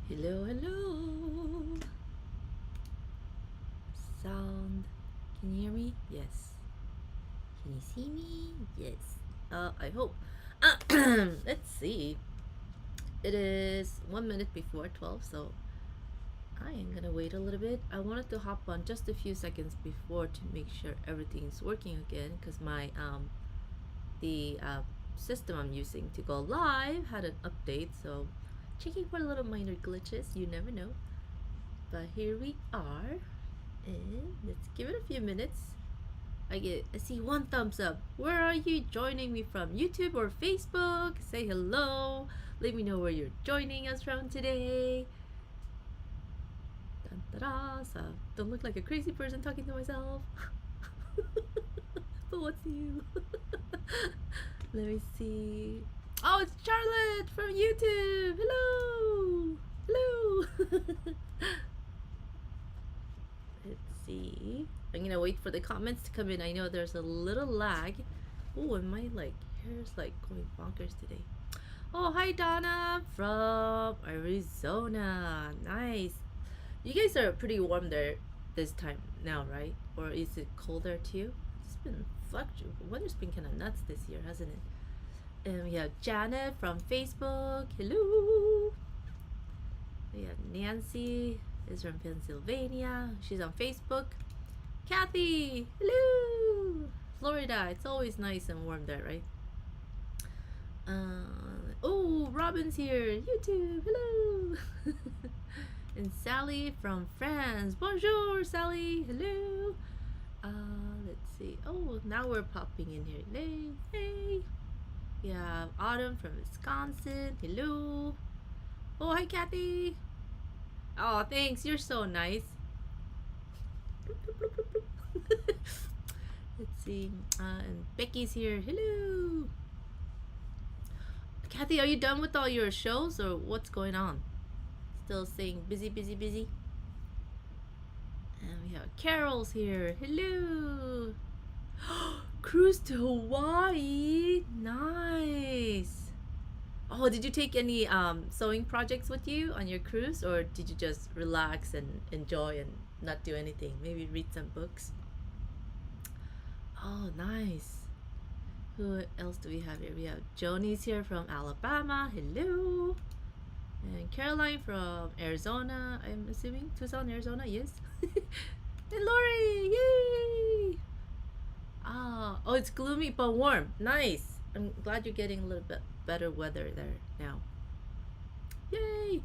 Hello, hello. Sound. Can you hear me? Yes. Can you see me? Yes. I hope. Let's see. It is 1 minute before 12, so I am gonna wait a little bit. I wanted to hop on just a few seconds before to make sure everything's working again, because my the system I'm using to go live had an update, so checking for little minor glitches. You never know. But here we are, and let's give it a few minutes. I see one thumbs up. Where are you joining me from? YouTube or Facebook? Say hello. Let me know where you're joining us from today. Dun, da, da. So don't look like a crazy person talking to myself. But what's new? Let me see. Oh, it's Charlotte from YouTube. Hello. Hello. Let's see. I'm gonna wait for the comments to come in. I know there's a little lag. Oh, and my hair's like going bonkers today. Oh, hi Donna from Arizona. Nice. You guys are pretty warm there this time now, right? Or is it colder too? It's been fluctuating. Weather's been kind of nuts this year, hasn't it? And we have Janet from Facebook. Hello. We have Nancy is from Pennsylvania. She's on Facebook. Kathy, hello. Florida. It's always nice and warm there, right? Oh, Robin's here. YouTube, hello. And Sally from France. Bonjour, Sally. Hello. Let's see. Oh, now we're popping in here. Hey, hey. We have Autumn from Wisconsin. Hello. Oh, hi, Kathy. Oh, thanks. You're so nice. Let's see. And Becky's here. Hello. Kathy, are you done with all your shows or what's going on? Still saying busy, busy, busy. And we have Carol's here. Hello. Cruise to Hawaii. Nice. Oh, did you take any sewing projects with you on your cruise, or did you just relax and enjoy and not do anything? Maybe read some books. Oh, nice. Who else do we have here? We have Joni's here from Alabama. Hello. And Caroline from Arizona. I'm assuming Tucson, Arizona. Yes. And Lori. Yay. Oh, it's gloomy but warm. Nice. I'm glad you're getting a little bit better weather there now. Yay!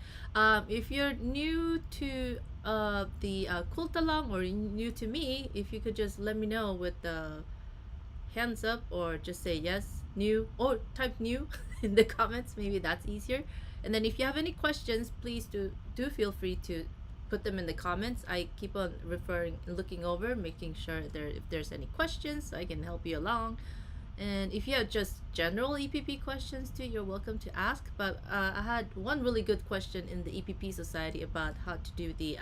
If you're new to the quilt along, or new to me, if you could just let me know with the hands up, or just say yes, new, or type new in the comments. Maybe that's easier. And then if you have any questions, please do feel free to put them in the comments. I keep on referring, looking over, making sure if there's any questions, so I can help you along. And if you have just general EPP questions too, you're welcome to ask. But I had one really good question in the EPP Society about how to do the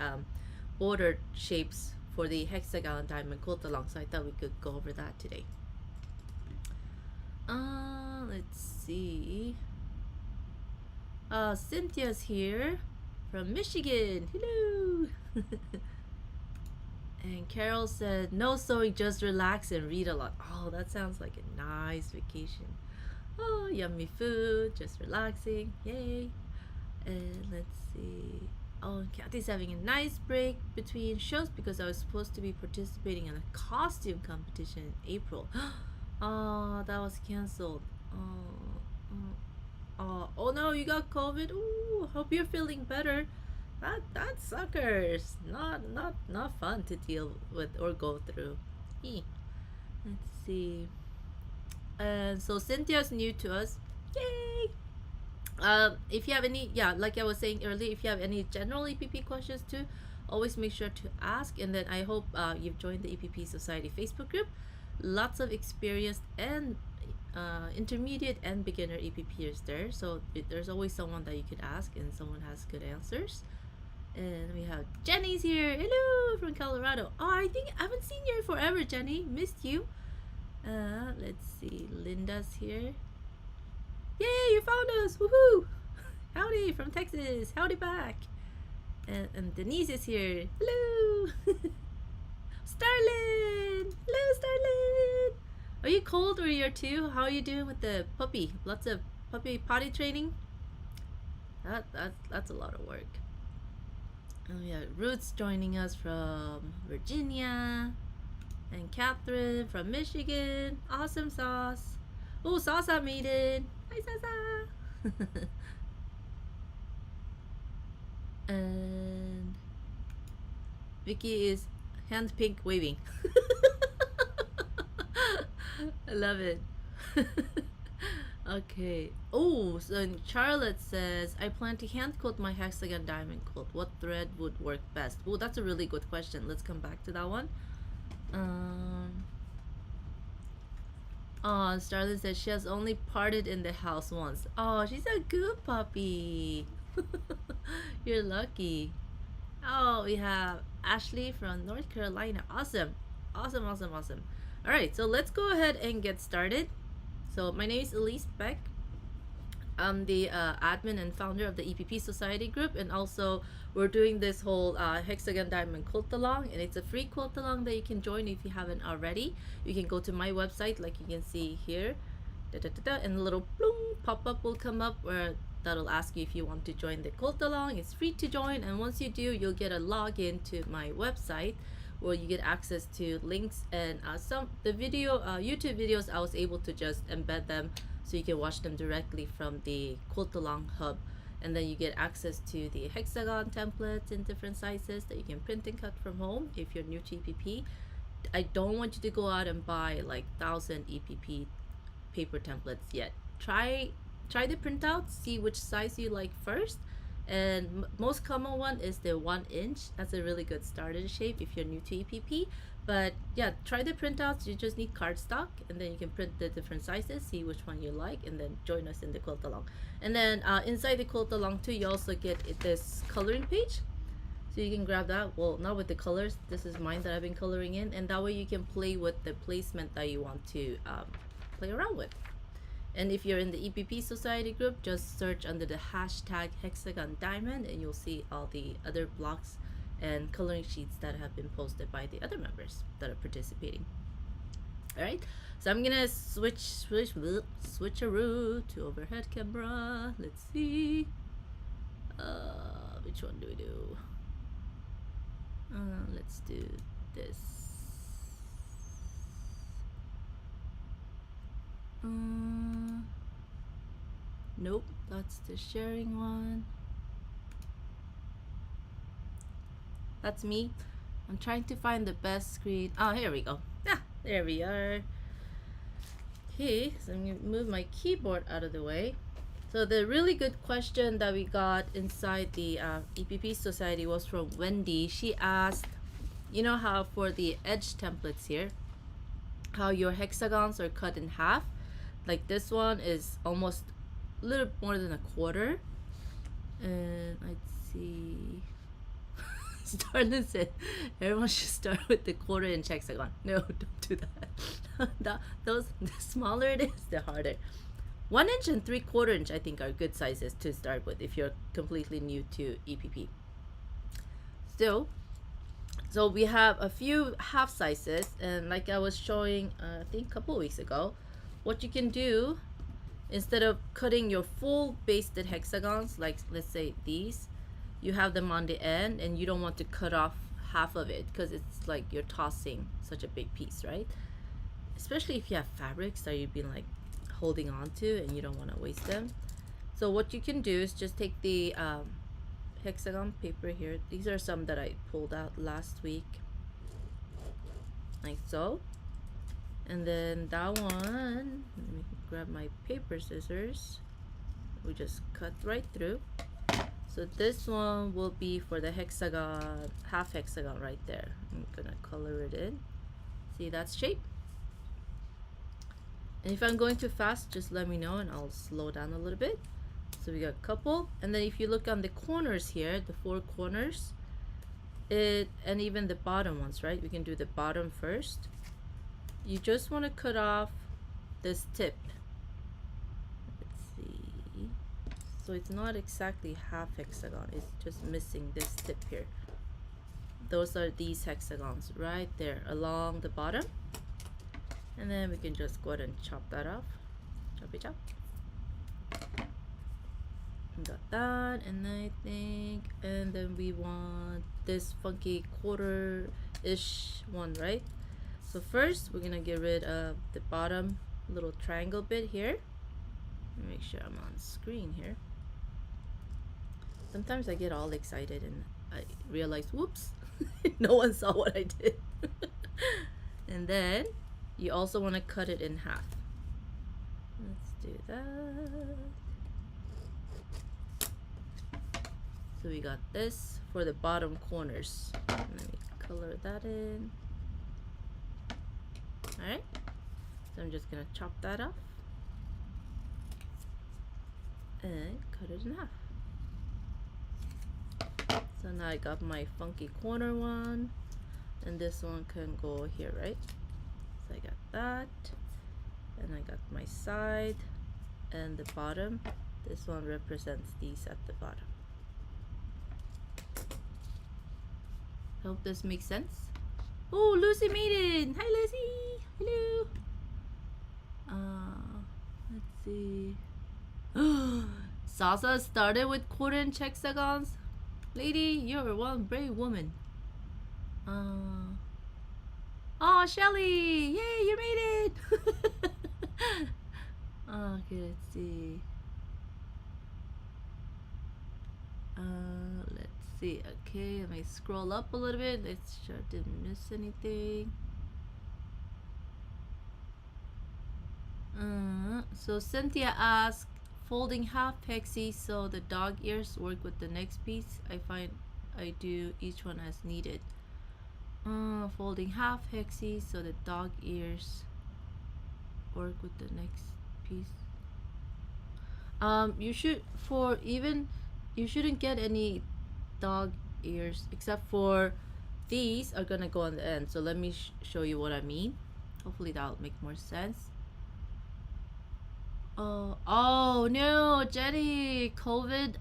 border shapes for the hexagon diamond quilt along. So I thought we could go over that today. Let's see. Cynthia's here from Michigan. Hello. And Carol said, no sewing, just relax and read a lot. Oh, that sounds like a nice vacation. Oh, yummy food, just relaxing. Yay. And let's see. Oh, Kathy's having a nice break between shows because I was supposed to be participating in a costume competition in April. Oh, that was canceled. Oh no, you got COVID. Ooh, hope you're feeling better. That suckers. Not fun to deal with or go through. Let's see. And so Cynthia's new to us. Yay! If you have any, yeah, like I was saying earlier, if you have any general EPP questions too, always make sure to ask. And then I hope you've joined the EPP Society Facebook group. Lots of experienced and intermediate and beginner EPPers there, so there's always someone that you could ask and someone has good answers. And we have Jenny's here. Hello from Colorado. Oh, I think I haven't seen you forever, Jenny. Missed you. Let's see. Linda's here. Yay, you found us. Woohoo. Howdy from Texas. Howdy back. And Denise is here. Hello. Starlin. Hello, Starlin. Are you cold or you're too? How are you doing with the puppy? Lots of puppy potty training? That's a lot of work. And we have Roots joining us from Virginia. And Catherine from Michigan. Awesome Sauce. Oh, Sasa made it. Hi, Sasa. And Vicky is hand pink waving. I love it. Okay. Oh, so Charlotte says, I plan to hand quilt my hexagon diamond quilt. What thread would work best? Oh, that's a really good question. Let's come back to that one. Oh, Starlin says she has only parted in the house once. Oh, she's a good puppy. You're lucky. Oh, we have Ashley from North Carolina. Awesome. Awesome, awesome, awesome. All right, so let's go ahead and get started. So my name is Elise Beck. I'm the admin and founder of the EPP Society group, and also we're doing this whole Hexagon Diamond Quilt Along, and it's a free quilt along that you can join if you haven't already. You can go to my website, like you can see here, and a little bloom pop-up will come up where that'll ask you if you want to join the quilt along. It's free to join, and once you do, you'll get a login to my website where you get access to links and some the video YouTube videos. I was able to just embed them so you can watch them directly from the Quilt Along hub, and then you get access to the hexagon templates in different sizes that you can print and cut from home if you're new to EPP. I don't want you to go out and buy like 1,000 EPP paper templates yet. Try the printouts, see which size you like first, and most common one is the 1 inch. That's a really good starter shape if you're new to EPP. But yeah, try the printouts. You just need cardstock, and then you can print the different sizes, see which one you like, and then join us in the quilt along. And then inside the quilt along too, you also get this coloring page, so you can grab that. Well, not with the colors, this is mine that I've been coloring in, and that way you can play with the placement that you want to play around with. And if you're in the EPP Society group, just search under the hashtag Hexagon Diamond, and you'll see all the other blocks and coloring sheets that have been posted by the other members that are participating. All right, so I'm gonna switcheroo to overhead camera. Let's see, which one do we do? Let's do this. Nope, that's the sharing one. That's me. I'm trying to find the best screen. Oh, here we go. Ah, there we are. Okay, so I'm gonna move my keyboard out of the way. So the really good question that we got inside the EPP Society was from Wendy. She asked, you know how for the edge templates here, how your hexagons are cut in half. Like this one is almost a little more than a quarter. And let's see. Starlin said everyone should start with the 1/4 inch hexagon. No, don't do that. The smaller it is, the harder. 1 inch and 3/4 inch I think are good sizes to start with if you're completely new to EPP. So we have a few half sizes, and like I was showing I think a couple weeks ago, what you can do instead of cutting your full basted hexagons, like let's say these, you have them on the end and you don't want to cut off half of it because it's like you're tossing such a big piece, right? Especially if you have fabrics that you've been like holding on to and you don't want to waste them. So what you can do is just take the hexagon paper here. These are some that I pulled out last week, like so. And then that one, let me grab my paper scissors. We just cut right through. So this one will be for the hexagon, half hexagon right there. I'm gonna color it in. See that shape? And if I'm going too fast, just let me know and I'll slow down a little bit. So we got a couple. And then if you look on the corners here, the 4 corners, and even the bottom ones, right? We can do the bottom first. You just want to cut off this tip. Let's see. So it's not exactly half hexagon, it's just missing this tip here. Those are these hexagons right there along the bottom. And then we can just go ahead and chop that off. Choppy chop. Got that, and I think, and then we want this funky quarter-ish one, right? So first, we're gonna get rid of the bottom little triangle bit here. Make sure I'm on screen here. Sometimes I get all excited and I realize, whoops, no one saw what I did. And then you also want to cut it in half. Let's do that. So we got this for the bottom corners. Let me color that in. Alright, so I'm just gonna chop that off and cut it in half. So now I got my funky corner one, and this one can go here, right? So I got that, and I got my side and the bottom. This one represents these at the bottom. Hope this makes sense. Oh, Lucy made it! Hi, Lucy! Hello! Let's see. Salsa started with quarter-inch hexagons. Lady, you're one brave woman. Oh, Shelly! Yay, you made it! Okay, let's see. Let's see. Okay, let me scroll up a little bit. Let's sure I didn't miss anything. So Cynthia asked, folding half hexy so the dog ears work with the next piece. I find I do each one as needed. Folding half hexy so the dog ears work with the next piece. You shouldn't get any dog ears except for these are gonna go on the end. So let me show you what I mean. Hopefully that'll make more sense. Oh no, Jenny, COVID,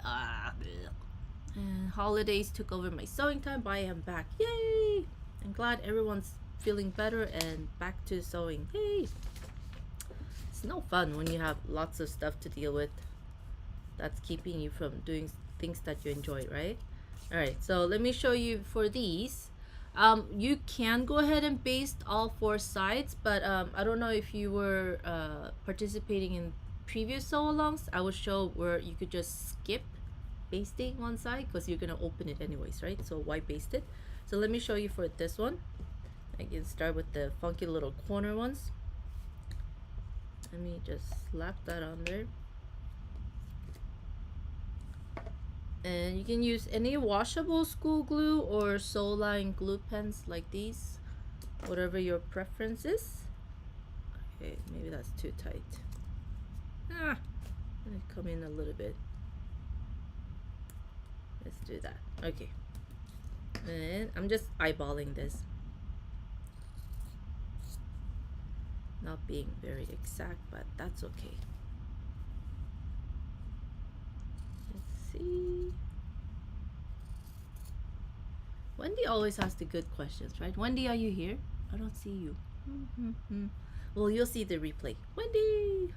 and holidays took over my sewing time, but I am back. Yay! I'm glad everyone's feeling better and back to sewing. Yay! It's no fun when you have lots of stuff to deal with that's keeping you from doing things that you enjoy, right? All right, so let me show you for these. You can go ahead and baste all 4 sides, but I don't know if you were participating in previous sew alongs. I will show where you could just skip basting one side because you're gonna open it anyways, right? So why baste it? So let me show you for this one. I can start with the funky little corner ones. Let me just slap that on there. And you can use any washable school glue or sew line glue pens like these, whatever your preference is. Okay, maybe that's too tight. Let me come in a little bit. Let's do that. Okay. And I'm just eyeballing this. Not being very exact, but that's okay. Let's see. Wendy always asks the good questions, right? Wendy, are you here? I don't see you. Well, you'll see the replay. Wendy!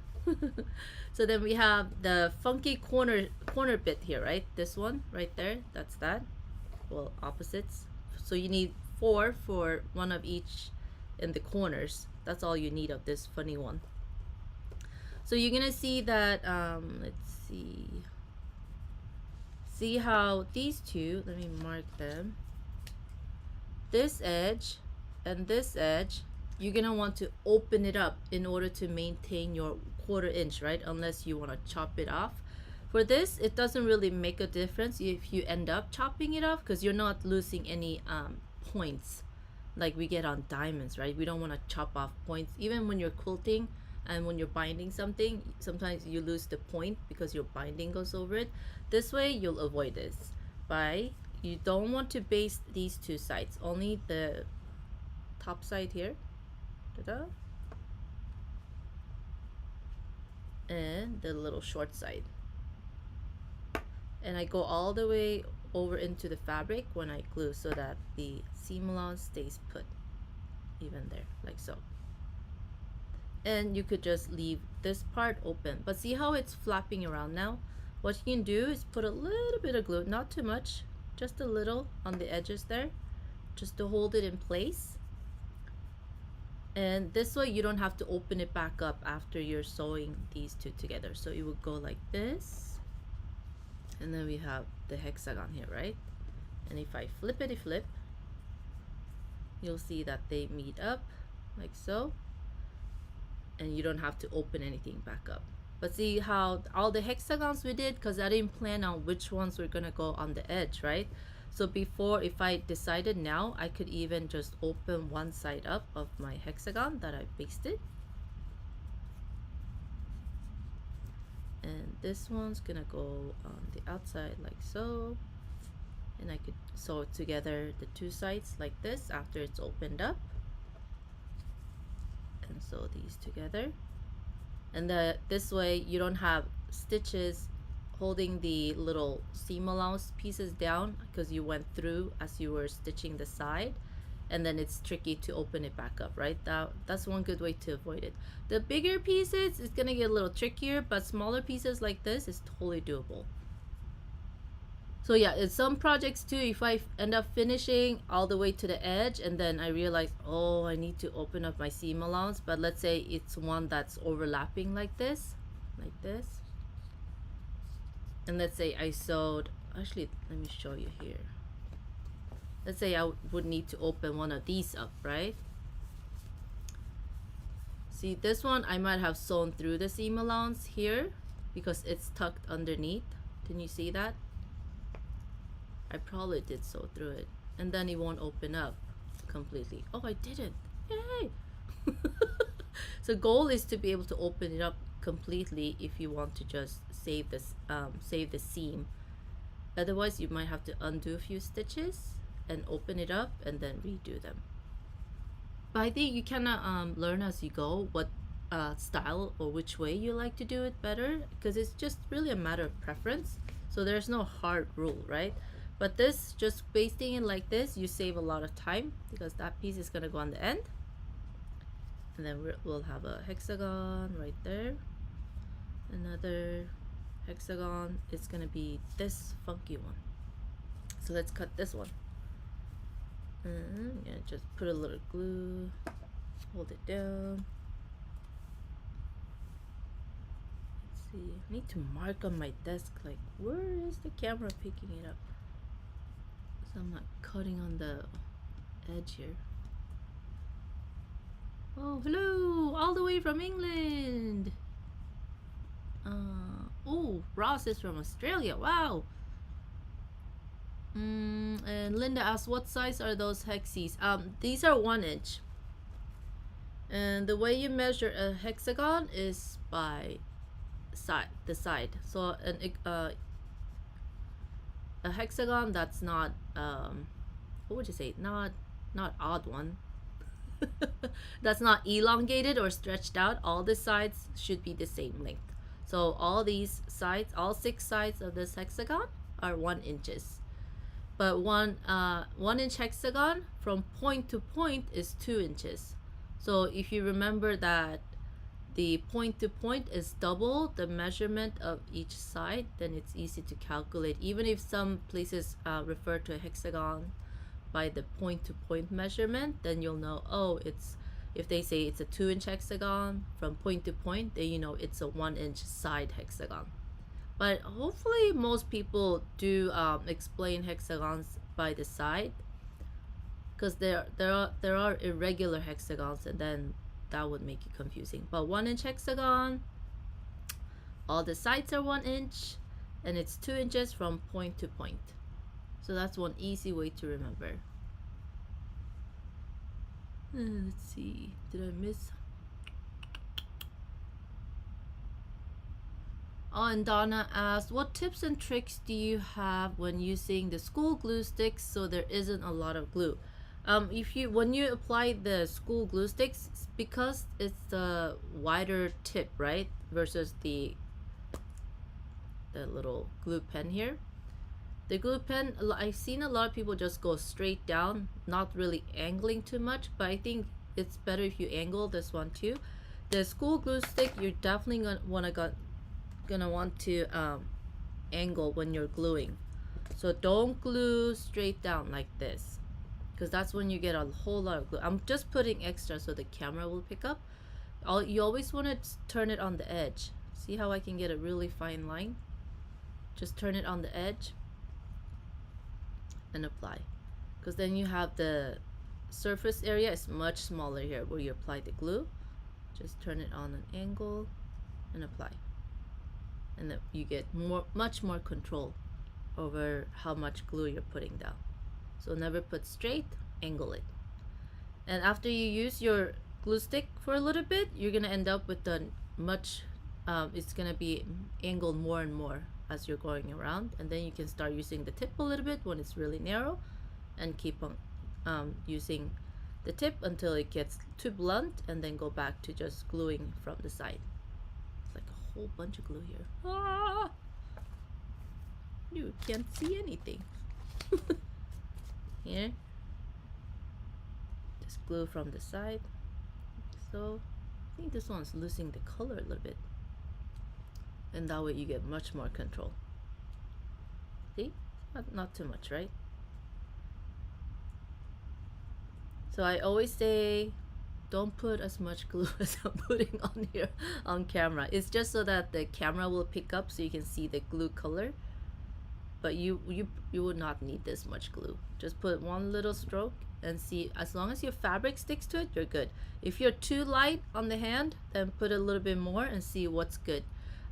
So then we have the funky corner bit here, right? This one right there, that's that. Well, opposites. So you need 4 for one of each in the corners. That's all you need of this funny one. So you're gonna see that, let's see how these two, let me mark them. This edge and this edge, you're gonna want to open it up in order to maintain your 1/4 inch, right? Unless you want to chop it off. For this, it doesn't really make a difference if you end up chopping it off because you're not losing any points like we get on diamonds, right? We don't want to chop off points. Even when you're quilting and when you're binding something, sometimes you lose the point because your binding goes over it. This way, you'll avoid this. You don't want to baste these 2 sides, only the top side here. Ta-da. And the little short side. and I go all the way over into the fabric when I glue so that the seam allowance stays put even there, like so. And you could just leave this part open, but see how it's flapping around now? What you can do is put a little bit of glue, not too much, just a little on the edges there, just to hold it in place. And this way you don't have to open it back up after you're sewing these two together. So it would go like this, and then we have the hexagon here, right? And if I flippity flip, you'll see that they meet up like so, and you don't have to open anything back up. But see how all the hexagons we did, because I didn't plan on which ones were gonna go on the edge, right? So before, if I decided now, I could even just open one side up of my hexagon that I basted. And this one's gonna go on the outside like so. And I could sew together the two sides like this after it's opened up. And sew these together. And this way you don't have stitches holding the little seam allowance pieces down because you went through as you were stitching the side, and then it's tricky to open it back up, right? That's one good way to avoid it. The bigger pieces is gonna get a little trickier, but smaller pieces like this is totally doable. So yeah, in some projects too, if I end up finishing all the way to the edge and then I realize, oh, I need to open up my seam allowance, but let's say it's one that's overlapping like this, and let's say I sewed, actually let me show you here. Let's say I would need to open one of these up, right? See, this one I might have sewn through the seam allowance here because it's tucked underneath. Can you see that? I probably did sew through it, and then it won't open up completely. Oh, I didn't. Yay! So goal is to be able to open it up completely if you want to just save this, save the seam. Otherwise, you might have to undo a few stitches and open it up and then redo them. But I think you kind of learn as you go what style or which way you like to do it better, because it's just really a matter of preference. So there's no hard rule, right? But this, just basting it like this, you save a lot of time because that piece is gonna go on the end. And then we'll have a hexagon right there. Another hexagon. It's gonna be this funky one. So let's cut this one. And yeah, just put a little glue, hold it down. Let's see, I need to mark on my desk, like, where is the camera picking it up? So I'm not cutting on the edge here. Oh, hello, all the way from England. Oh, Ross is from Australia. Wow. And Linda asks, what size are those hexies? These are 1 inch. And the way you measure a hexagon is by the side. So a hexagon that's not what would you say? Not odd one. That's not elongated or stretched out. All the sides should be the same length. So all these sides, all 6 sides of this hexagon are 1 inches. But 1 inch hexagon from point to point is 2 inches. So if you remember that the point to point is double the measurement of each side, then it's easy to calculate. Even if some places refer to a hexagon by the point to point measurement, then you'll know, oh, it's, if they say it's a 2 inch hexagon from point to point, then you know it's a 1 inch side hexagon. But hopefully most people do explain hexagons by the side, because there are irregular hexagons, and then that would make it confusing. But 1 inch hexagon, all the sides are 1 inch, and it's 2 inches from point to point. So that's one easy way to remember. Let's see, did I miss? Oh, and Donna asked, what tips and tricks do you have when using the school glue sticks so there isn't a lot of glue? When you apply the school glue sticks, because it's the wider tip, right, versus the little glue pen here, The glue pen, I've seen a lot of people just go straight down, not really angling too much, but I think it's better if you angle this one too. The school glue stick, you're definitely gonna want to angle when you're gluing. So don't glue straight down like this, because that's when you get a whole lot of glue. I'm just putting extra so the camera will pick up. You always want to turn it on the edge. See how I can get a really fine line? Just turn it on the edge and apply, because then you have the surface area is much smaller here where you apply the glue. Just turn it on an angle and apply, and then you get much more control over how much glue you're putting down. So never put straight, angle it. And after you use your glue stick for a little bit, you're gonna end up with the it's gonna be angled more and more as you're going around, and then you can start using the tip a little bit when it's really narrow, and keep on using the tip until it gets too blunt, and then go back to just gluing from the side. It's like a whole bunch of glue here. Ah! You can't see anything. Here, just glue from the side. So I think this one's losing the color a little bit, and that way you get much more control. See, not too much, right? So I always say don't put as much glue as I'm putting on here on camera. It's just so that the camera will pick up so you can see the glue color, but you would not need this much glue. Just put one little stroke and see, as long as your fabric sticks to it, you're good. If you're too light on the hand, then put a little bit more and see what's good,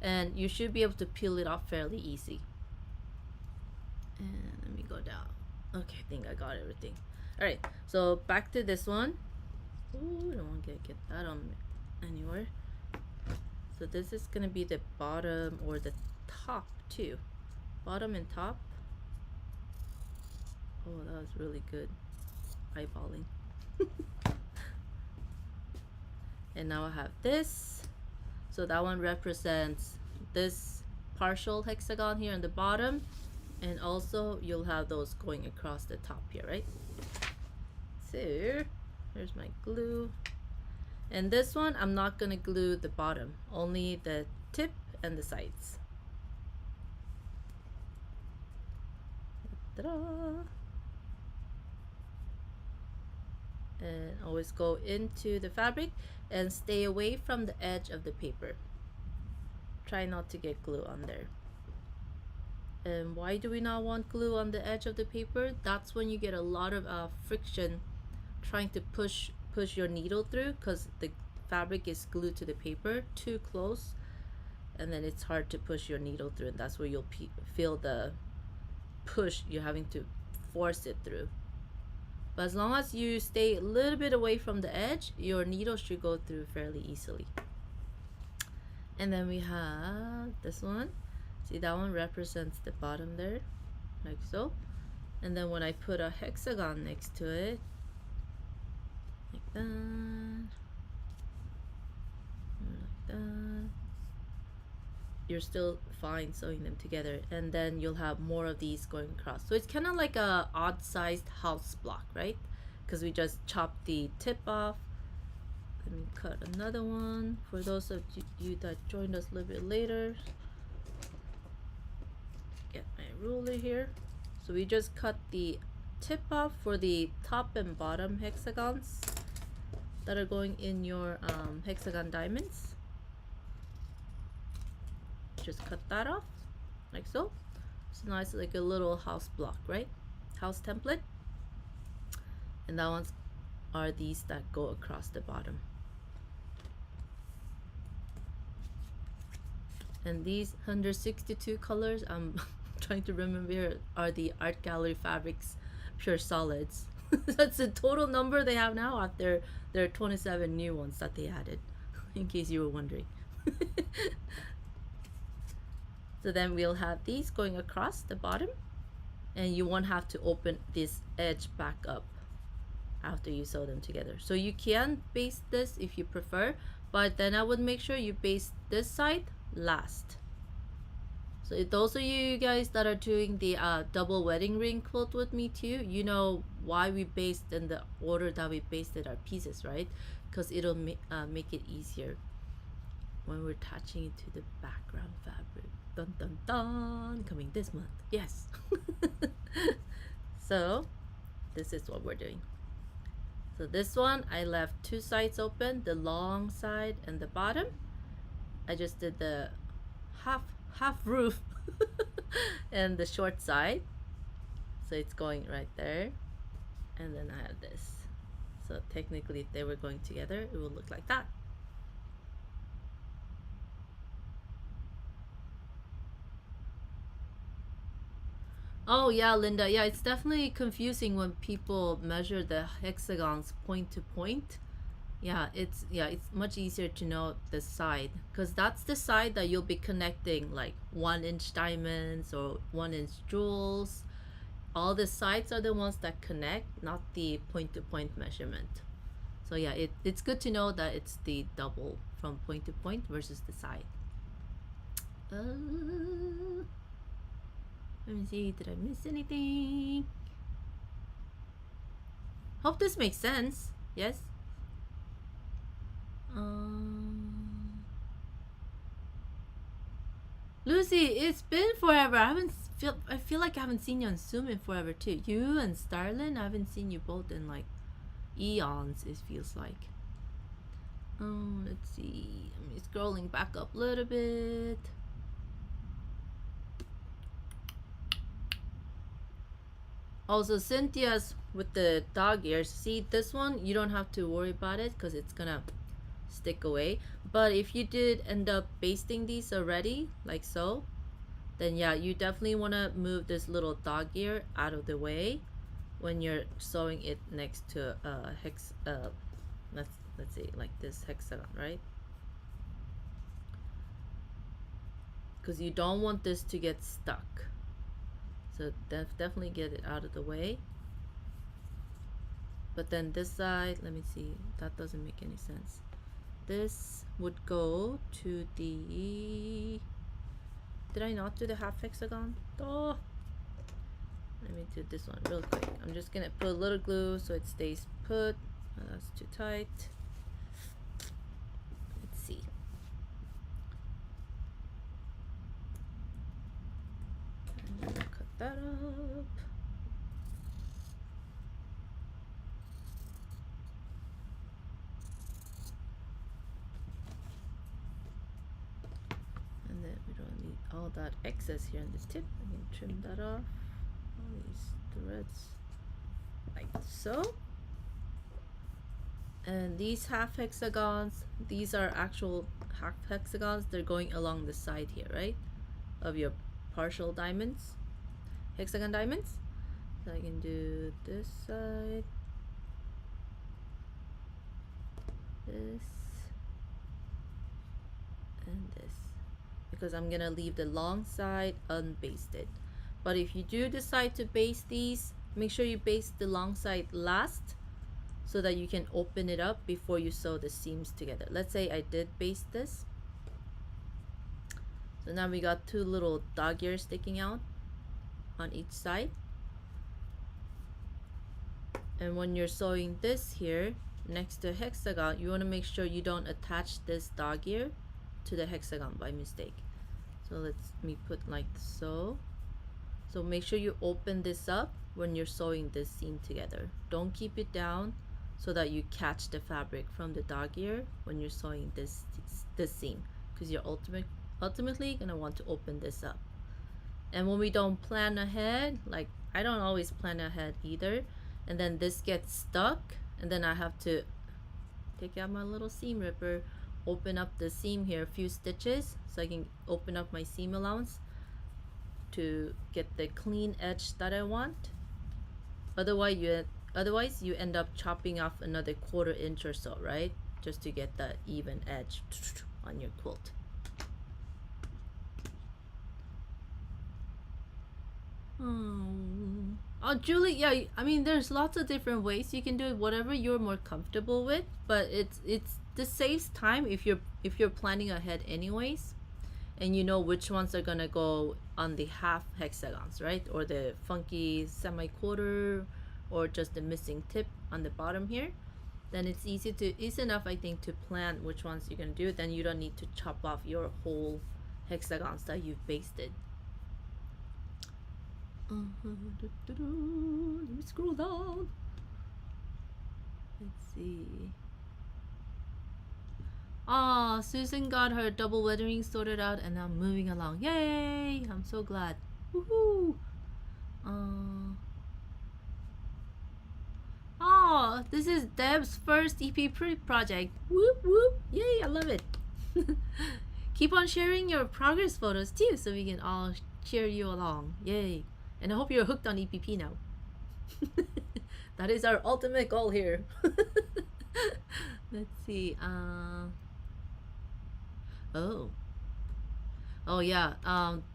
and you should be able to peel it off fairly easy. And let me go down. Okay, I think I got everything. All right, so back to this one. Ooh, I don't want to get that on anywhere. So this is gonna be the bottom or the top too. Bottom and top. Oh, that was really good eyeballing. And now I have this. So that one represents this partial hexagon here on the bottom, and also you'll have those going across the top here, right? So here's my glue, and this one I'm not gonna glue the bottom, only the tip and the sides. Ta-da! And always go into the fabric and stay away from the edge of the paper. Try not to get glue on there. And why do we not want glue on the edge of the paper? That's when you get a lot of friction trying to push your needle through, because the fabric is glued to the paper too close, and then it's hard to push your needle through, and that's where you'll feel the push. You're having to force it through. But as long as you stay a little bit away from the edge, your needle should go through fairly easily. And then we have this one. See, that one represents the bottom there, like so. And then when I put a hexagon next to it, like that, like that, you're still fine sewing them together, and then you'll have more of these going across. So it's kind of like a odd sized house block, right? Because we just chopped the tip off. Let me cut another one for those of you that joined us a little bit later. Get my ruler here. So we just cut the tip off for the top and bottom hexagons that are going in your hexagon diamonds. Just cut that off like so. So now it's like a little house block, right? House template. And that ones are these that go across the bottom. And these 162 colors, I'm trying to remember here, are the Art Gallery Fabrics Pure Solids. That's the total number they have now after their 27 new ones that they added, in case you were wondering. So then we'll have these going across the bottom, and you won't have to open this edge back up after you sew them together. So you can baste this if you prefer, but then I would make sure you baste this side last. So if those of you guys that are doing the double wedding ring quilt with me too, you know why we based in the order that we basted our pieces, right? Because it'll make it easier when we're attaching it to the background fabric. Dun dun dun! Coming this month, yes. So this is what we're doing. So this one I left two sides open, the long side and the bottom. I just did the half roof and the short side, so it's going right there, and then I have this. So technically if they were going together, it will look like that. Oh yeah, Linda, yeah, it's definitely confusing when people measure the hexagons point to point. Yeah, it's much easier to know the side, because that's the side that you'll be connecting like 1-inch diamonds or 1-inch jewels. All the sides are the ones that connect, not the point to point measurement. So yeah, it's good to know that it's the double from point to point versus the side. Let me see, did I miss anything? Hope this makes sense. Yes? Lucy, it's been forever. I feel like I haven't seen you on Zoom in forever too. You and Starlin, I haven't seen you both in like eons, it feels like. Let's see. I'm scrolling back up a little bit. Also, Cynthia's with the dog ears. See, this one, you don't have to worry about it because it's gonna stick away. But if you did end up basting these already, like so, then yeah, you definitely want to move this little dog ear out of the way when you're sewing it next to let's see, like this hexagon, right? Because you don't want this to get stuck. So definitely get it out of the way. But then this side, let me see, that doesn't make any sense. This would go to the, did I not do the half hexagon? Oh, let me do this one real quick. I'm just gonna put a little glue so it stays put. Oh, that's too tight. Let's see. And cut that up. And then we don't need all that excess here on the tip. I can trim that off. All these threads like so. And these half hexagons, these are actual half hexagons. They're going along the side here, right, of your partial diamonds, hexagon diamonds. So I can do this side, this, and this, because I'm gonna leave the long side unbasted. But if you do decide to baste these, make sure you baste the long side last, so that you can open it up before you sew the seams together. Let's say I did baste this. So now we got two little dog ears sticking out on each side. And when you're sewing this here next to a hexagon, you want to make sure you don't attach this dog ear to the hexagon by mistake. So let me put like so. So make sure you open this up when you're sewing this seam together. Don't keep it down so that you catch the fabric from the dog ear when you're sewing this seam, because you're ultimately gonna want to open this up. And when we don't plan ahead, like I don't always plan ahead either, and then this gets stuck, and then I have to take out my little seam ripper, open up the seam here a few stitches so I can open up my seam allowance to get the clean edge that I want. Otherwise you end up chopping off another 1/4 inch or so, right, just to get that even edge on your quilt. Oh, Julie, yeah, I mean, there's lots of different ways you can do it, whatever you're more comfortable with, but this saves time if you're planning ahead anyways. and you know which ones are gonna go on the half hexagons, right? Or the funky semi-quarter, or just the missing tip on the bottom here. Then it's easy enough, I think, to plan which ones you're gonna do. Then you don't need to chop off your whole hexagons that you've basted. Let me scroll down. Let's see. Ah, Susan got her double weathering sorted out and now moving along. Yay! I'm so glad. Woohoo! Oh, this is Deb's first EP project. Whoop whoop! Yay! I love it. Keep on sharing your progress photos too, so we can all cheer you along. Yay! And I hope you're hooked on EPP now. That is our ultimate goal here. Let's see. Oh yeah.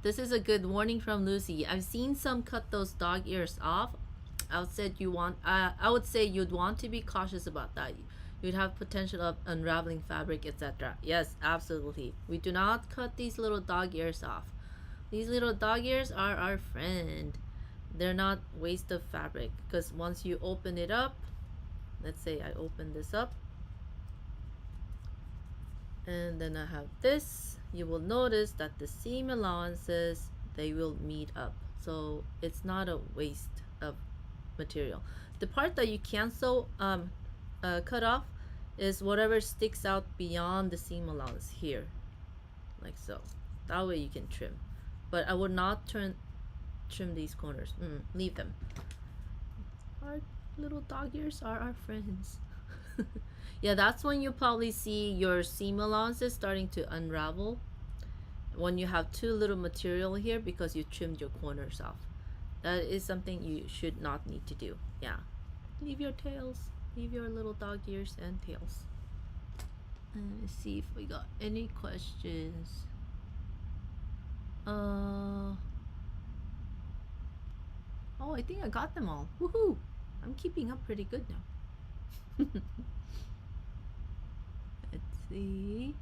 This is a good warning from Lucy. I've seen some cut those dog ears off. I would say you'd want to be cautious about that. You'd have potential of unraveling fabric, etc. Yes, absolutely. We do not cut these little dog ears off. These little dog ears are our friend. They're not waste of fabric, because once you open it up, let's say I open this up, and then I have this, you will notice that the seam allowances, they will meet up. So it's not a waste of material. The part that you can sew cut off is whatever sticks out beyond the seam allowance here, like so. That way you can trim, but I would not trim these corners. Leave them. Our little dog ears are our friends. Yeah, that's when you probably see your seam allowances starting to unravel, when you have too little material here because you trimmed your corners off. That is something you should not need to do. Yeah, leave your tails, leave your little dog ears and tails. Let's see if we got any questions. Oh, I think I got them all. Woohoo! I'm keeping up pretty good now. Let's see.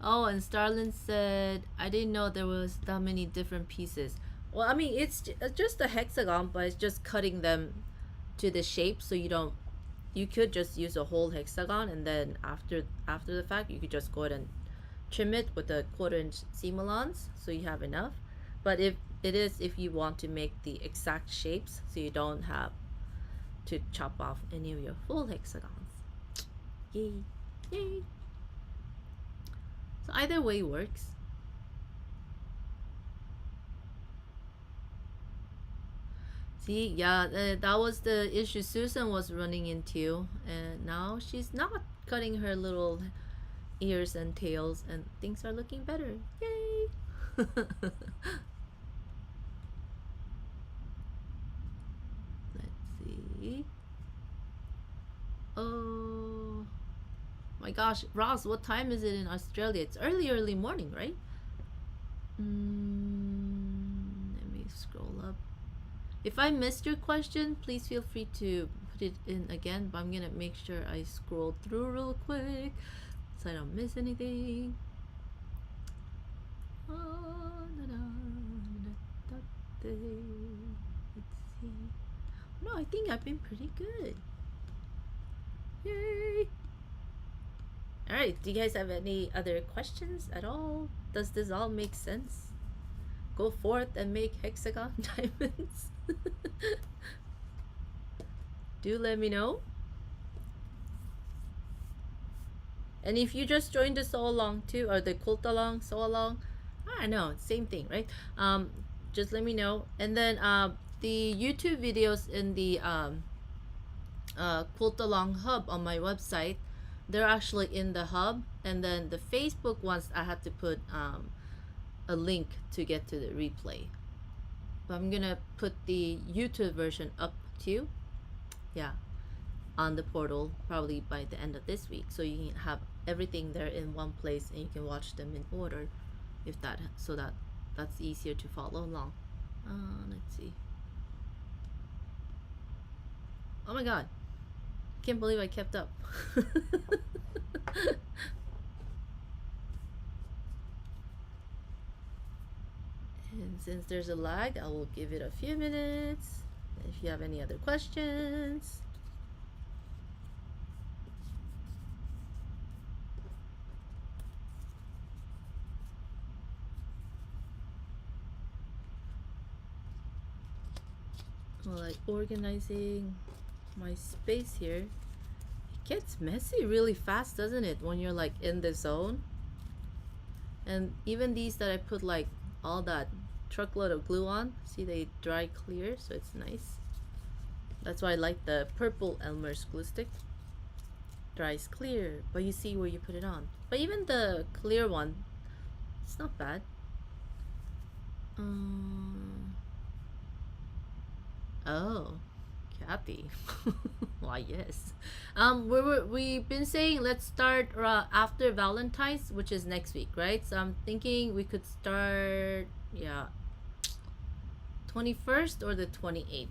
Oh, and Starlin said, I didn't know there was that many different pieces. Well, I mean, it's just a hexagon, but it's just cutting them to the shape, so you could just use a whole hexagon, and then after the fact, you could just go ahead and trim it with a 1/4 inch seam allowance, so you have enough. But if you want to make the exact shapes, so you don't have to chop off any of your full hexagons. Yay! Yay! So either way works. See, yeah, that was the issue Susan was running into, and now she's not cutting her little ears and tails, and things are looking better. Yay! Let's see. Oh my gosh, Ross, what time is it in Australia? It's early morning, right? Let me scroll up. If I missed your question, please feel free to put it in again, but I'm gonna make sure I scroll through real quick so I don't miss anything. Let's see. No, I think I've been pretty good. Yay! Alright, do you guys have any other questions at all? Does this all make sense? Go forth and make hexagon diamonds. Do let me know. And if you just joined the sew along too, or the quilt along, sew along, I don't know, same thing, right? Just let me know. And then the YouTube videos in the quilt along hub on my website, they're actually in the hub. And then the Facebook ones, I had to put a link to get to the replay. But I'm gonna put the YouTube version up too, yeah, on the portal probably by the end of this week, so you can have everything there in one place and you can watch them in order, if that's easier to follow along. Let's see. Oh my god. Can't believe I kept up. And since there's a lag, I will give it a few minutes. If you have any other questions. Well, like organizing my space here. It gets messy really fast, doesn't it, when you're like in the zone? And even these that I put like all that truckload of glue on, see, they dry clear, so it's nice. That's why I like the purple Elmer's glue stick. Dries clear, but you see where you put it on. But even the clear one, it's not bad. Oh, Kathy. Why, yes. We've been saying let's start after Valentine's, which is next week, right? So I'm thinking we could start, yeah, 21st or the 28th.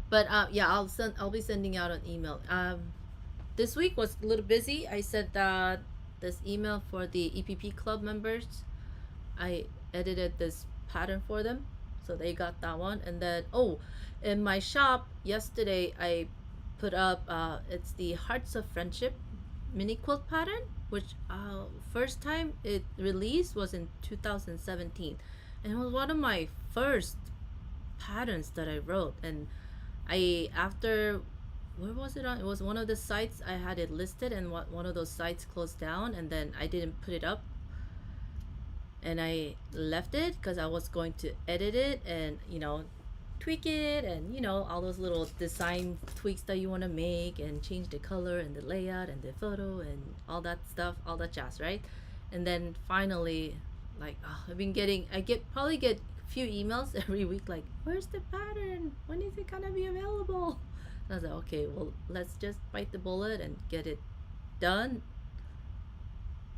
But yeah, I'll be sending out an email. This week was a little busy. I said that this email for the EPP club members, I edited this pattern for them, so they got that one. And then in my shop yesterday I put up it's the Hearts of Friendship mini quilt pattern, which first time it released was in 2017, and it was one of my first patterns that I wrote. And after, where was it on? It was one of the sites I had it listed, and one of those sites closed down, and then I didn't put it up, and I left it because I was going to edit it and tweak it, and all those little design tweaks that you want to make, and change the color and the layout and the photo and all that stuff, all that jazz, right? And then finally, like, I probably get few emails every week like, where's the pattern, when is it gonna be available? And I was like, okay, well, let's just bite the bullet and get it done.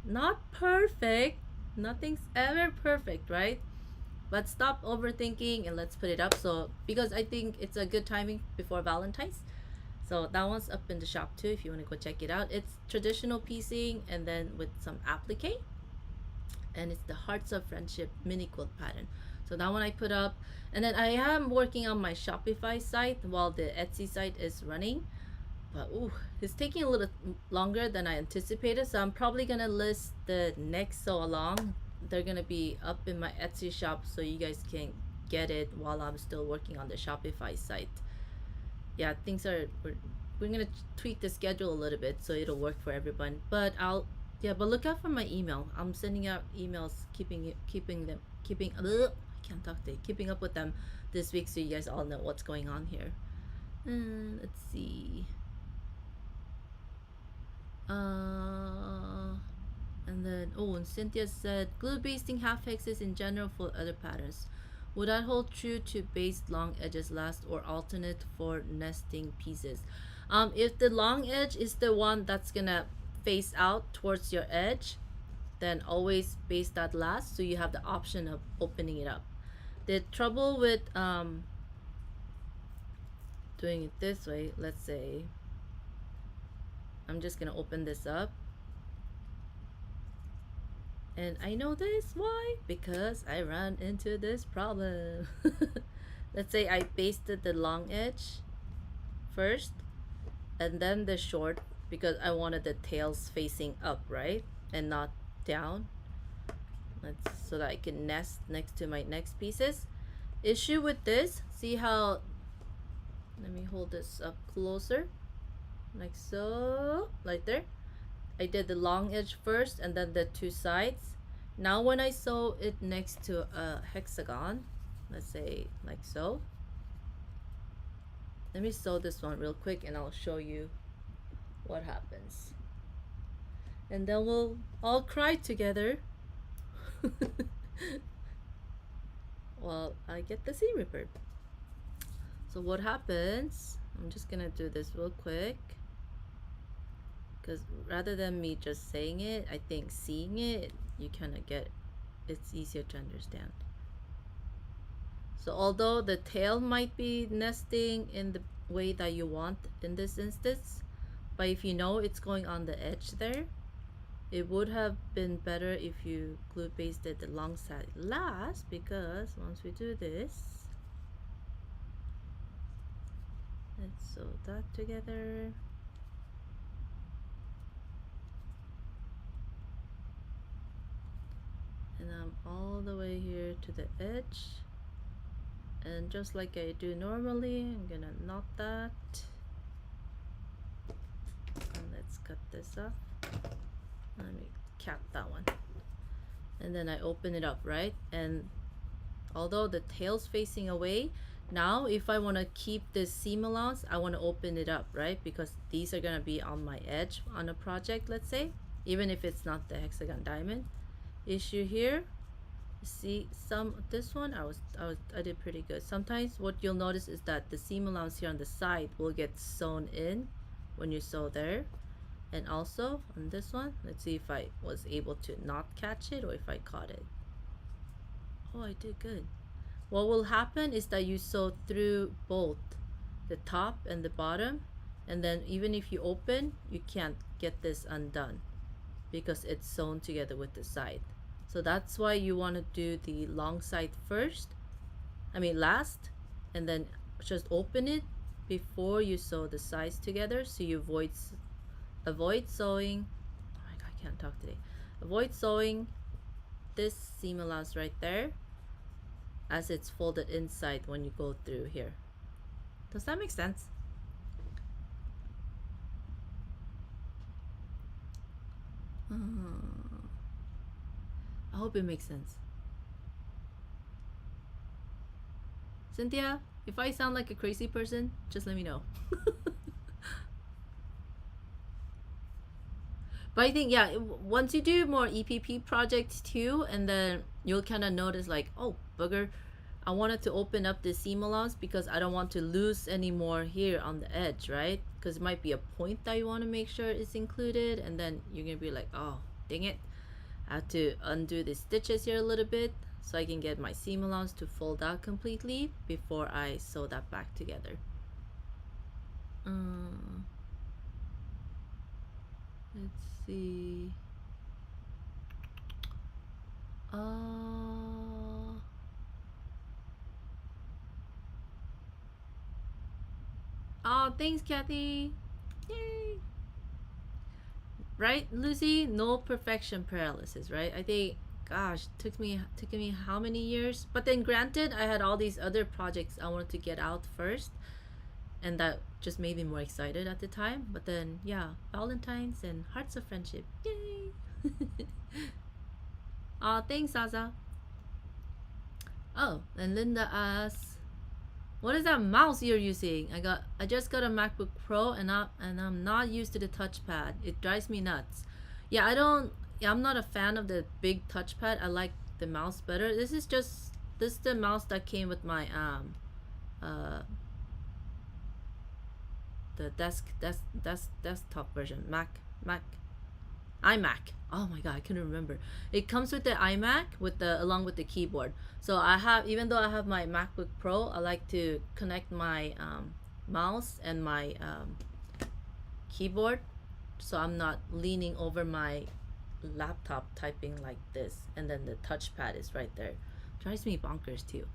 Not perfect, nothing's ever perfect, right? But stop overthinking and let's put it up. So because I think it's a good timing before Valentine's, so that one's up in the shop too if you want to go check it out. It's traditional piecing and then with some applique, and it's the Hearts of Friendship mini quilt pattern. So that one I put up, and then I am working on my Shopify site while the Etsy site is running. But it's taking a little longer than I anticipated, so I'm probably gonna list the next sew along. They're gonna be up in my Etsy shop, so you guys can get it while I'm still working on the Shopify site. Yeah, we're gonna tweak the schedule a little bit so it'll work for everyone. But but look out for my email. I'm sending out emails, keeping up with them this week, so you guys all know what's going on here. Let's see. And then and Cynthia said glue basting half hexes in general for other patterns. Would that hold true to baste long edges last or alternate for nesting pieces? If the long edge is the one that's gonna face out towards your edge, then always baste that last, so you have the option of opening it up. The trouble with doing it this way, let's say I'm just gonna open this up, and I know this why, because I ran into this problem. Let's say I basted the long edge first and then the short, because I wanted the tails facing up, right, and not down. So that I can nest next to my next pieces. Issue with this, see how, let me hold this up closer, like so, like there. I did the long edge first and then the two sides. Now when I sew it next to a hexagon, let's say like so, let me sew this one real quick and I'll show you what happens, and then we'll all cry together. Well, I get the seam ripper. So what happens, I'm just gonna do this real quick, because rather than me just saying it, I think seeing it, you kind of get, it's easier to understand. So although the tail might be nesting in the way that you want in this instance, but if you know it's going on the edge there, it would have been better if you glue pasted the long side last, because once we do this, let's sew that together. And I'm all the way here to the edge, and just like I do normally, I'm gonna knot that, and let's cut this off. Let me cap that one, and then I open it up, right? And although the tail's facing away, now if I want to keep this seam allowance, I want to open it up, right? Because these are gonna be on my edge on a project, let's say, even if it's not the hexagon diamond issue here. See, this one I did pretty good. Sometimes what you'll notice is that the seam allowance here on the side will get sewn in when you sew there. And also on this one, let's see if I was able to not catch it or if I caught it. Oh, I did good. What will happen is that you sew through both the top and the bottom, and then even if you open, you can't get this undone because it's sewn together with the side. So that's why you want to do the long side first, last, and then just open it before you sew the sides together, so you avoid sewing, oh my god, I can't talk today, avoid sewing this seam allowance right there as it's folded inside when you go through here. Does that make sense? I hope it makes sense. Cynthia, if I sound like a crazy person, just let me know. But I think, yeah, once you do more EPP projects too, and then you'll kind of notice like, oh, booger, I wanted to open up the seam allowance because I don't want to lose any more here on the edge, right? Because it might be a point that you want to make sure is included, and then you're going to be like, oh, dang it. I have to undo the stitches here a little bit so I can get my seam allowance to fold out completely before I sew that back together. Let's see. Oh, thanks, Kathy. Yay. Right, Lucy? No perfection paralysis, right? I think, gosh, took me how many years? But then granted, I had all these other projects I wanted to get out first, and that just made me more excited at the time. But then, yeah, Valentine's and Hearts of Friendship. Yay! Aw, thanks, Zaza. Oh, and Linda asks, what is that mouse you're using? I just got a MacBook Pro and I'm not used to the touchpad. It drives me nuts. Yeah, I'm not a fan of the big touchpad. I like the mouse better. This is the mouse that came with my the desktop version. Mac iMac. Oh my god, I couldn't remember. It comes with the iMac along with the keyboard. So even though I have my MacBook Pro, I like to connect my mouse and my keyboard, so I'm not leaning over my laptop typing like this, and then the touchpad is right there. Drives me bonkers too.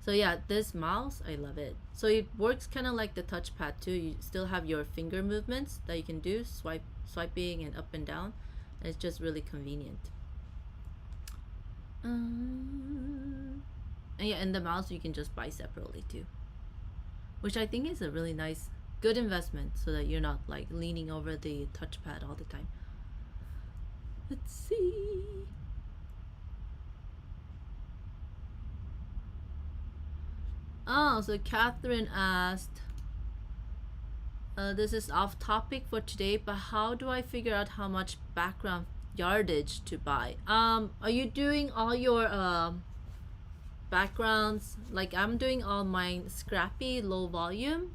So yeah, this mouse, I love it. So it works kind of like the touchpad too. You still have your finger movements that you can do, swiping and up and down, and it's just really convenient. And yeah, and the mouse you can just buy separately too, which I think is a really nice, good investment, so that you're not like leaning over the touchpad all the time. Let's see. Oh, so Catherine asked, this is off topic for today, but how do I figure out how much background yardage to buy? Are you doing all your backgrounds, like I'm doing all mine scrappy, low volume?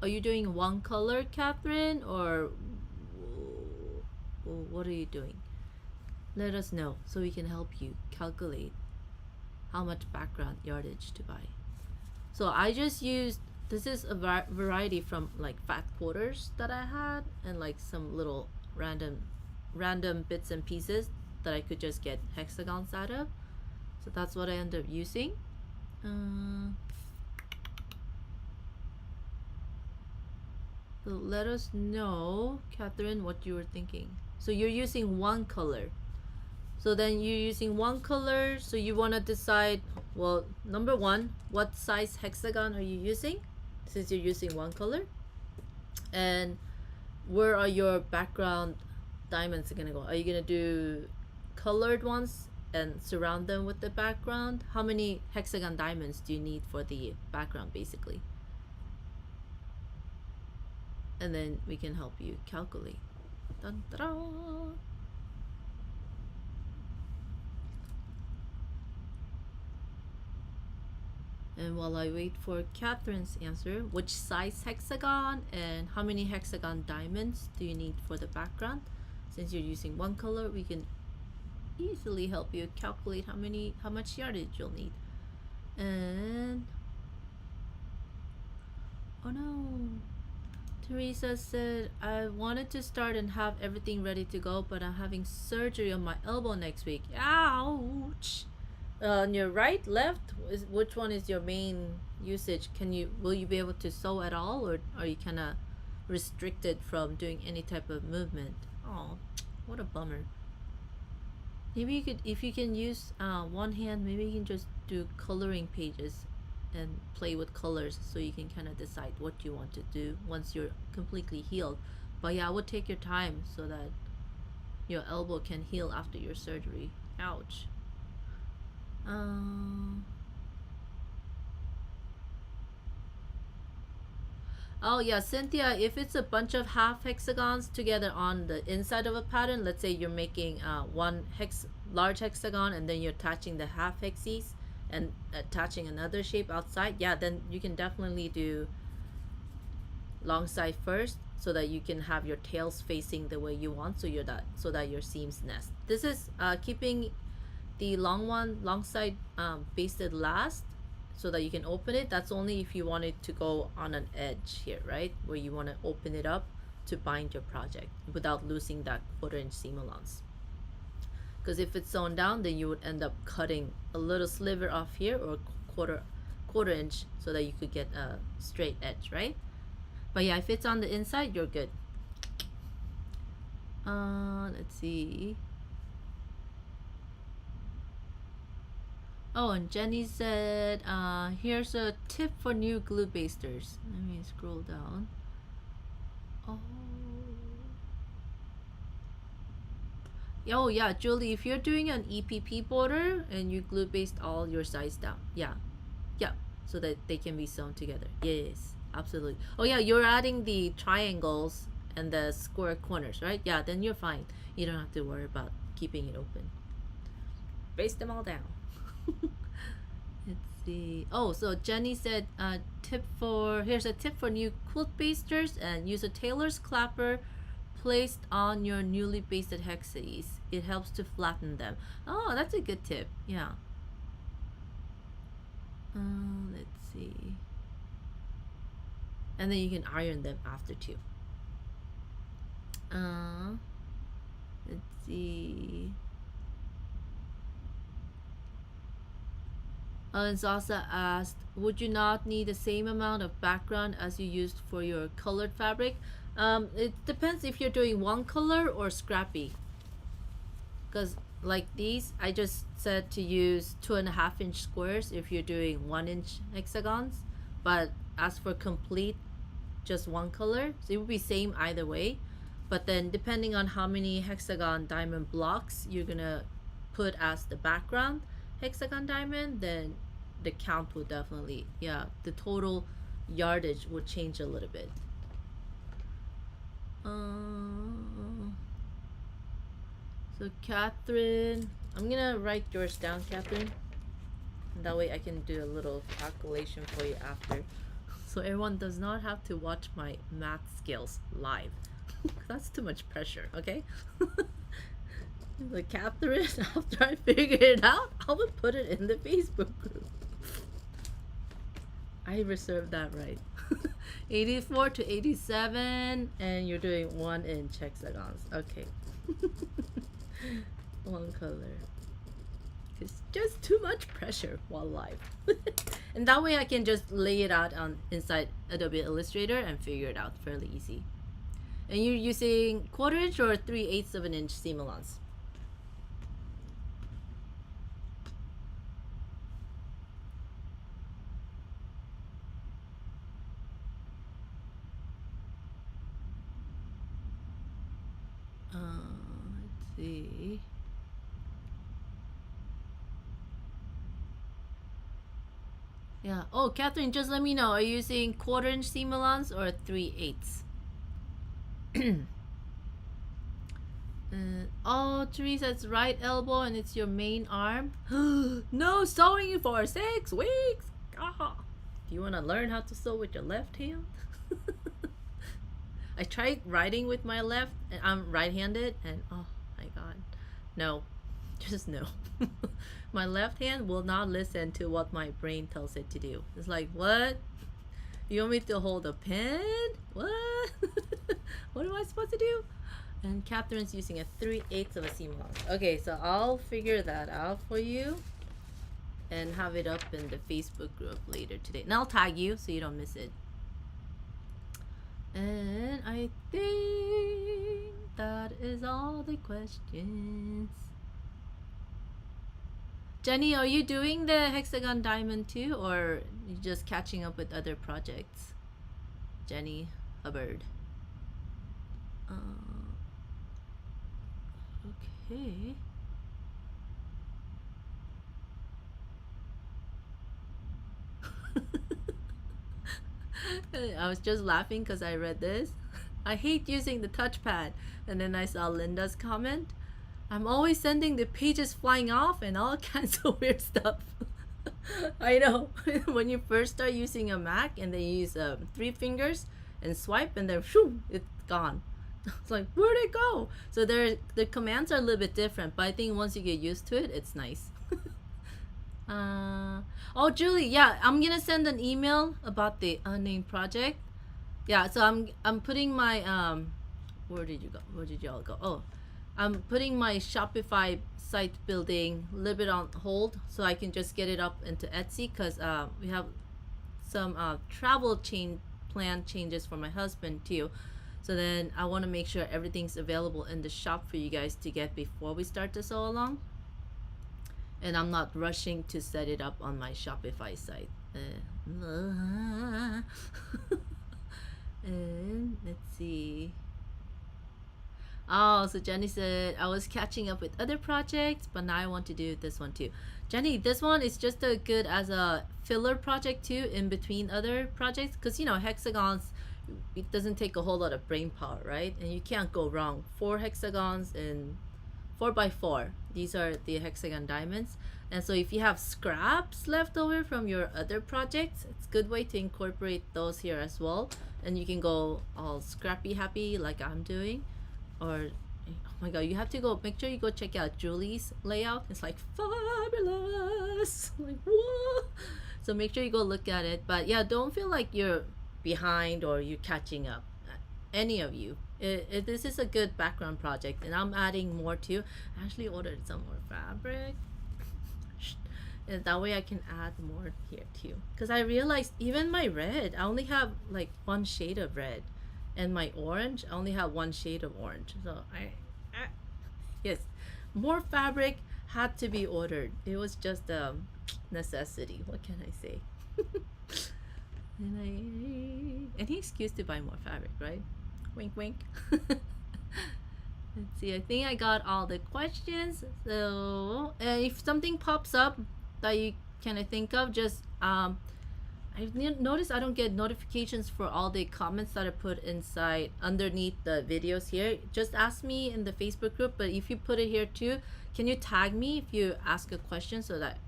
Are you doing one color, Catherine, or what are you doing? Let us know so we can help you calculate how much background yardage to buy. So I just used, this is a variety from like fat quarters that I had and like some little random bits and pieces that I could just get hexagons out of. So that's what I ended up using. So let us know, Catherine, what you were thinking. So you're using one color. So then you're using one color, so you want to decide, well, number one, what size hexagon are you using since you're using one color? And where are your background diamonds going to go? Are you going to do colored ones and surround them with the background? How many hexagon diamonds do you need for the background, basically? And then we can help you calculate. Dun, da, da. And while I wait for Catherine's answer, which size hexagon and how many hexagon diamonds do you need for the background? Since you're using one color, we can easily help you calculate how much yardage you'll need. And oh no, Teresa said, I wanted to start and have everything ready to go, but I'm having surgery on my elbow next week. Ouch! On your right, left, which one is your main usage? Will you be able to sew at all, or are you kind of restricted from doing any type of movement? Oh, what a bummer. Maybe you could, if you can use one hand, maybe you can just do coloring pages and play with colors so you can kind of decide what you want to do once you're completely healed. But yeah, I would take your time so that your elbow can heal after your surgery. Ouch. Oh yeah, Cynthia, if it's a bunch of half hexagons together on the inside of a pattern, let's say you're making one large hexagon and then you're attaching the half hexies and attaching another shape outside, yeah, then you can definitely do long side first so that you can have your tails facing the way you want, so that your seams nest. This is keeping the long side basted last so that you can open it. That's only if you want it to go on an edge here, right, where you want to open it up to bind your project without losing that 1/4 inch seam allowance. Because if it's sewn down, then you would end up cutting a little sliver off here, or quarter inch, so that you could get a straight edge, right? But yeah, if it's on the inside, you're good. Let's see. Oh, and Jenny said, here's a tip for new glue basters. Let me scroll down. Oh yeah, Julie, if you're doing an EPP border and you glue baste all your sides down, yeah, so that they can be sewn together. Yes, absolutely. Oh yeah, you're adding the triangles and the square corners, right? Yeah, then you're fine. You don't have to worry about keeping it open. Baste them all down. Let's see. Oh, so Jenny said, here's a tip for new quilt basters, and use a tailor's clapper placed on your newly basted hexes. It helps to flatten them. Oh, that's a good tip. Yeah. Let's see. And then you can iron them after too. Let's see. And Zasa asked, would you not need the same amount of background as you used for your colored fabric? It depends if you're doing one color or scrappy. Because like these, I just said to use 2.5 inch squares if you're doing 1 inch hexagons. But as for complete, just one color, so it would be same either way. But then depending on how many hexagon diamond blocks you're gonna put as the background hexagon diamond, then the count will definitely, yeah, the total yardage would change a little bit. So Catherine, I'm gonna write yours down, Catherine, and that way I can do a little calculation for you after, so everyone does not have to watch my math skills live. That's too much pressure, okay? The Catherine, after I figure it out, I will put it in the Facebook group. I reserve that right. 84 to 87, and you're doing 1-inch hexagons. Okay. One color. It's just too much pressure while live. And that way I can just lay it out on inside Adobe Illustrator and figure it out fairly easy. And you're using 1/4 inch or 3/8 of an inch seam allowance? Let's see. Yeah. Oh, Catherine, just let me know. Are you using 1/4 inch seam allowance or 3/8? Oh, Teresa, it's right elbow and it's your main arm. No sewing for 6 weeks. Oh. Do you want to learn how to sew with your left hand? I tried writing with my left, and I'm right-handed, and oh my god, no, just no. My left hand will not listen to what my brain tells it to do. It's like, what? You want me to hold a pen? What? What am I supposed to do? And Catherine's using a 3/8 of a seam allowance. Okay, so I'll figure that out for you and have it up in the Facebook group later today. And I'll tag you so you don't miss it. And I think that is all the questions. Jenny, are you doing the hexagon diamond too, or you just catching up with other projects? Jenny Hubbard. Okay. I was just laughing because I read this. I hate using the touchpad. And then I saw Linda's comment. I'm always sending the pages flying off and all kinds of weird stuff. I know. When you first start using a Mac and they use 3 fingers and swipe and then shoo, it's gone. It's like, where'd it go? So the commands are a little bit different, but I think once you get used to it, it's nice. Oh, Julie, yeah, I'm gonna send an email about the unnamed project. Yeah, so I'm putting my where did you go? Where did y'all go? Oh, I'm putting my Shopify site building a little bit on hold so I can just get it up into Etsy because we have some travel plan changes for my husband too. So then I want to make sure everything's available in the shop for you guys to get before we start to sew along. And I'm not rushing to set it up on my Shopify site. And let's see. Oh, so Jenny said, I was catching up with other projects, but now I want to do this one too. Jenny, this one is just as good as a filler project too, in between other projects. Because, you know, hexagons, it doesn't take a whole lot of brain power, right? And you can't go wrong. 4 hexagons and 4x4. These are the hexagon diamonds. And so if you have scraps left over from your other projects, it's a good way to incorporate those here as well. And you can go all scrappy happy like I'm doing. Or, oh my god, you have to go, make sure you go check out Julie's layout. It's like fabulous. Like, whoa. So make sure you go look at it. But yeah, don't feel like you're behind or you're catching up. Any of you. This is a good background project, and I'm adding more too. I actually ordered some more fabric. And that way I can add more here too. Because I realized even my red, I only have like 1 shade of red. And my orange, I only have 1 shade of orange. So yes, more fabric had to be ordered. It was just a necessity. What can I say? And any excuse to buy more fabric, right? Wink, wink. Let's see. I think I got all the questions. So if something pops up that you can think of, just I've noticed I don't get notifications for all the comments that I put inside underneath the videos here. Just ask me in the Facebook group, but if you put it here too, can you tag me if you ask a question so that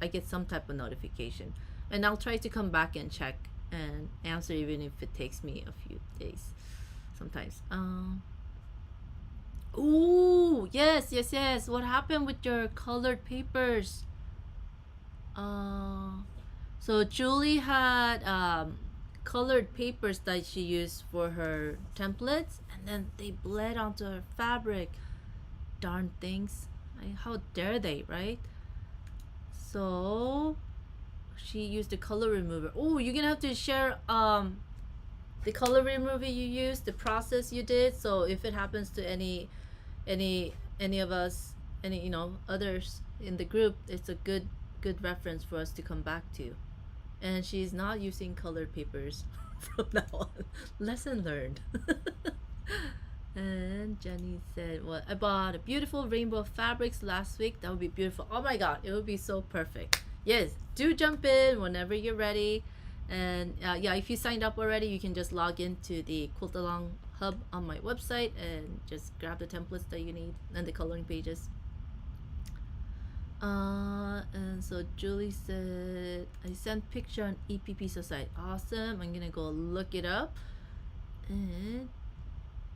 I get some type of notification? And I'll try to come back and check and answer even if it takes me a few days sometimes. Ooh, yes, yes, yes. What happened with your colored papers? Uh, so Julie had colored papers that she used for her templates, and then they bled onto her fabric. Darn things! How dare they, right? So she used the color remover. Oh, you're gonna have to share the color remover you used, the process you did. So if it happens to any of us, any others in the group, it's a good reference for us to come back to. And she's not using colored papers from now on. Lesson learned. And Jenny said, "Well, I bought a beautiful rainbow of fabrics last week. That would be beautiful. Oh my god, it would be so perfect." Yes, do jump in whenever you're ready. And yeah, if you signed up already, you can just log into the Quilt Along Hub on my website and just grab the templates that you need and the coloring pages. And so Julie said, "I sent picture on EPP Society." Awesome. I'm gonna go look it up, and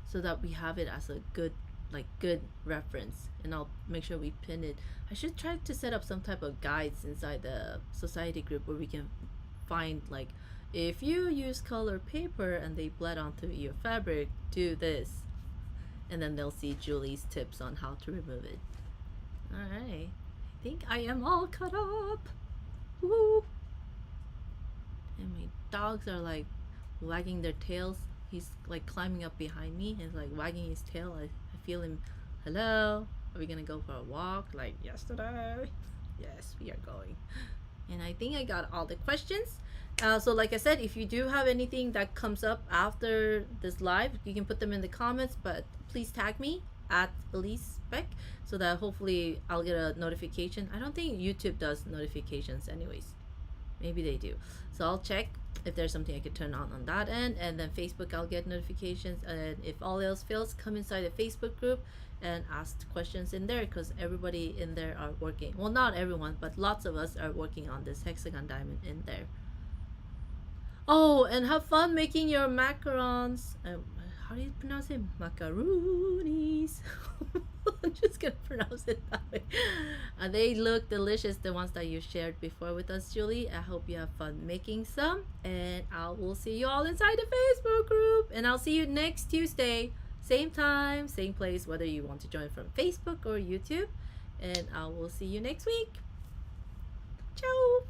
so that we have it as a good reference, and I'll make sure we pin it. I should try to set up some type of guides inside the society group where we can find, like, if you use color paper and they bled onto your fabric, do this, and then they'll see Julie's tips on how to remove it. All right, I think I am all cut up. Woo! And my dogs are like wagging their tails. He's like climbing up behind me and like wagging his tail. I feel him. Hello, are we gonna go for a walk like yesterday? Yes, we are going. And I think I got all the questions. So like I said, if you do have anything that comes up after this live, you can put them in the comments, but please tag me at Elise Beck so that hopefully I'll get a notification. I don't think YouTube does notifications anyways. Maybe they do. So I'll check if there's something I could turn on that end, and then Facebook I'll get notifications. And if all else fails, come inside the Facebook group and ask questions in there, because everybody in there are working. Well, not everyone, but lots of us are working on this hexagon diamond in there. Oh, and have fun making your macarons. How do you pronounce it? Macaroonies. I'm just gonna pronounce it that way. They look delicious, the ones that you shared before with us, Julie. I hope you have fun making some, and I will see you all inside the Facebook group. And I'll see you next Tuesday, same time, same place, whether you want to join from Facebook or YouTube. And I will see you next week. Ciao.